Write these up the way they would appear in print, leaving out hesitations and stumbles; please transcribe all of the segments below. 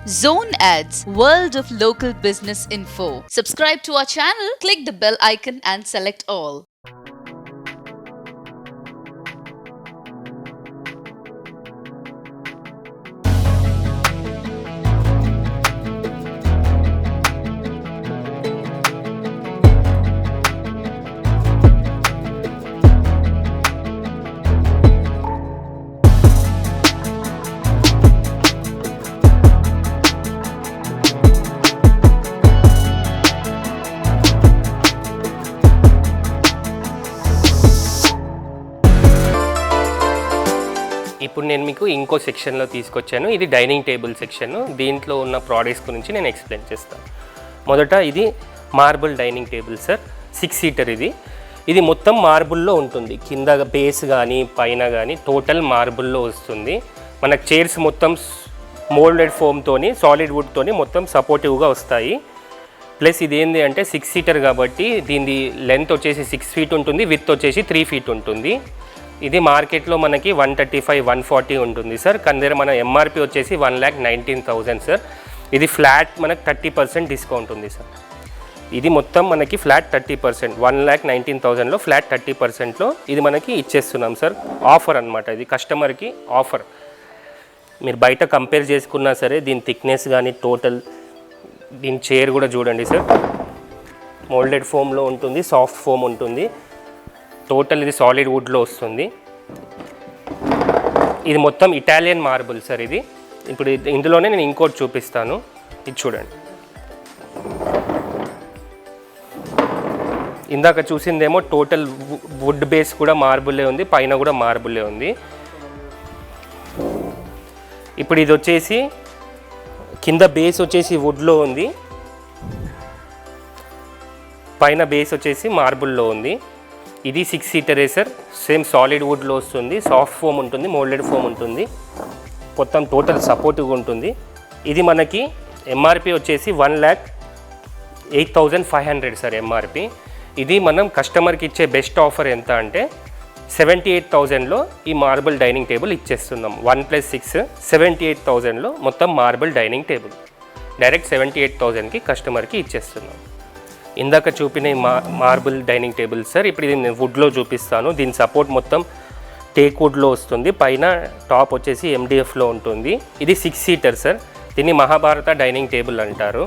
Zone Ads, World of Local Business Info. Subscribe to our channel, click the bell icon and select all. ఇప్పుడు నేను మీకు ఇంకో సెక్షన్లో తీసుకొచ్చాను. ఇది డైనింగ్ టేబుల్ సెక్షన్. దీంట్లో ఉన్న ప్రోడక్ట్స్ గురించి నేను ఎక్స్ప్లెయిన్ చేస్తాను. మొదట ఇది marble dining table sir, 6 seater. ఇది మొత్తం మార్బుల్లో ఉంటుంది. కింద బేస్ కానీ పైన కానీ టోటల్ మార్బుల్లో వస్తుంది. మనకు చైర్స్ మొత్తం మోల్డెడ్ ఫోమ్తోని సాలిడ్ వుడ్తోని మొత్తం సపోర్టివ్గా వస్తాయి. ప్లస్ ఇది ఏంటి అంటే 6 సీటర్ కాబట్టి దీని లెంత్ వచ్చేసి 6 ఫీట్ ఉంటుంది, విడ్త్ వచ్చేసి 3 ఫీట్ ఉంటుంది. ఇది మార్కెట్లో మనకి 135, 140 ఉంటుంది సార్. కానీ మన ఎంఆర్పి వచ్చేసి 1,19,000 సార్. ఇది ఫ్లాట్ మనకు 30% డిస్కౌంట్ ఉంది సార్. ఇది మొత్తం మనకి ఫ్లాట్ 30%, 1,19,000లో ఫ్లాట్ 30%లో ఇది మనకి ఇచ్చేస్తున్నాం సార్. ఆఫర్ అనమాట, ఇది కస్టమర్కి ఆఫర్. మీరు బయట కంపేర్ చేసుకున్నా సరే దీని థిక్నెస్ కానీ టోటల్ దీని చైర్ కూడా చూడండి సార్. మోల్డెడ్ ఫోమ్లో ఉంటుంది, సాఫ్ట్ ఫోమ్ ఉంటుంది. టోటల్ ఇది సాలిడ్ వుడ్లో వస్తుంది. ఇది మొత్తం ఇటాలియన్ మార్బుల్ సార్. ఇది ఇప్పుడు ఇందులోనే నేను ఇంకోటి చూపిస్తాను. ఇది చూడండి. ఇందాక చూసిందేమో టోటల్ వుడ్ బేస్ కూడా మార్బులే ఉంది, పైన కూడా మార్బులే ఉంది. ఇప్పుడు ఇది వచ్చేసి కింద బేస్ వచ్చేసి వుడ్లో ఉంది, పైన బేస్ వచ్చేసి మార్బుల్లో ఉంది. ఇది 6 సీటరే సార్. సేమ్ సాలిడ్ వుడ్లో వస్తుంది, సాఫ్ట్ ఫోమ్ ఉంటుంది, మోల్డెడ్ ఫోమ్ ఉంటుంది, మొత్తం టోటల్ సపోర్టివ్గా ఉంటుంది. ఇది మనకి ఎంఆర్పి వచ్చేసి 1,08,500 సార్ ఎంఆర్పి. ఇది మనం కస్టమర్కి ఇచ్చే బెస్ట్ ఆఫర్ ఎంత అంటే 78,000లో ఈ మార్బుల్ డైనింగ్ టేబుల్ ఇచ్చేస్తున్నాం. 1+6 78,000లో మొత్తం మార్బుల్ డైనింగ్ టేబుల్ డైరెక్ట్ 78,000కి కస్టమర్కి ఇచ్చేస్తున్నాం. ఇందాక చూపిన మార్బుల్ డైనింగ్ టేబుల్ సార్. ఇప్పుడు ఇది నేను వుడ్లో చూపిస్తాను. దీని సపోర్ట్ మొత్తం టేక్ వుడ్లో వస్తుంది, పైన టాప్ వచ్చేసి ఎండిఎఫ్లో ఉంటుంది. ఇది 6 సీటర్ సార్. దీన్ని మహాభారత డైనింగ్ టేబుల్ అంటారు.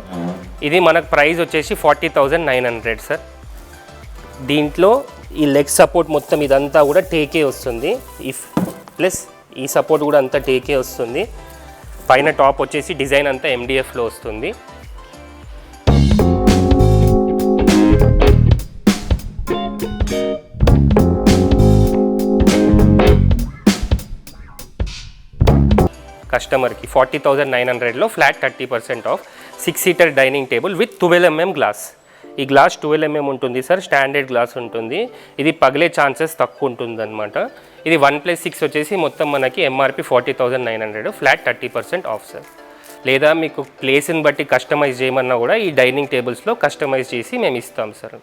ఇది మనకు ప్రైస్ వచ్చేసి 40,900 సార్. దీంట్లో ఈ లెగ్ సపోర్ట్ మొత్తం ఇదంతా కూడా టేకే వస్తుంది. ప్లస్ ఈ సపోర్ట్ కూడా అంతా టేకే వస్తుంది. పైన టాప్ వచ్చేసి డిజైన్ అంతా ఎండిఎఫ్లో వస్తుంది. కస్టమర్కి 40,900లో flat 30% off. 6 seater dining table with 12 mm glass. ఈ గ్లాస్ 12 mm ఉంటుంది సార్, స్టాండర్డ్ గ్లాస్ ఉంటుంది. ఇది పగిలే ఛాన్సెస్ తక్కువ ఉంటుంది అనమాట. ఇది 1+6 వచ్చేసి మొత్తం మనకి ఎంఆర్పి 40,900, ఫ్లాట్ 30% ఆఫ్ సార్. లేదా మీకు ప్లేస్ని బట్టి కస్టమైజ్ చేయమన్నా కూడా ఈ డైనింగ్ టేబుల్స్లో కస్టమైజ్ చేసి మేము ఇస్తాం సార్.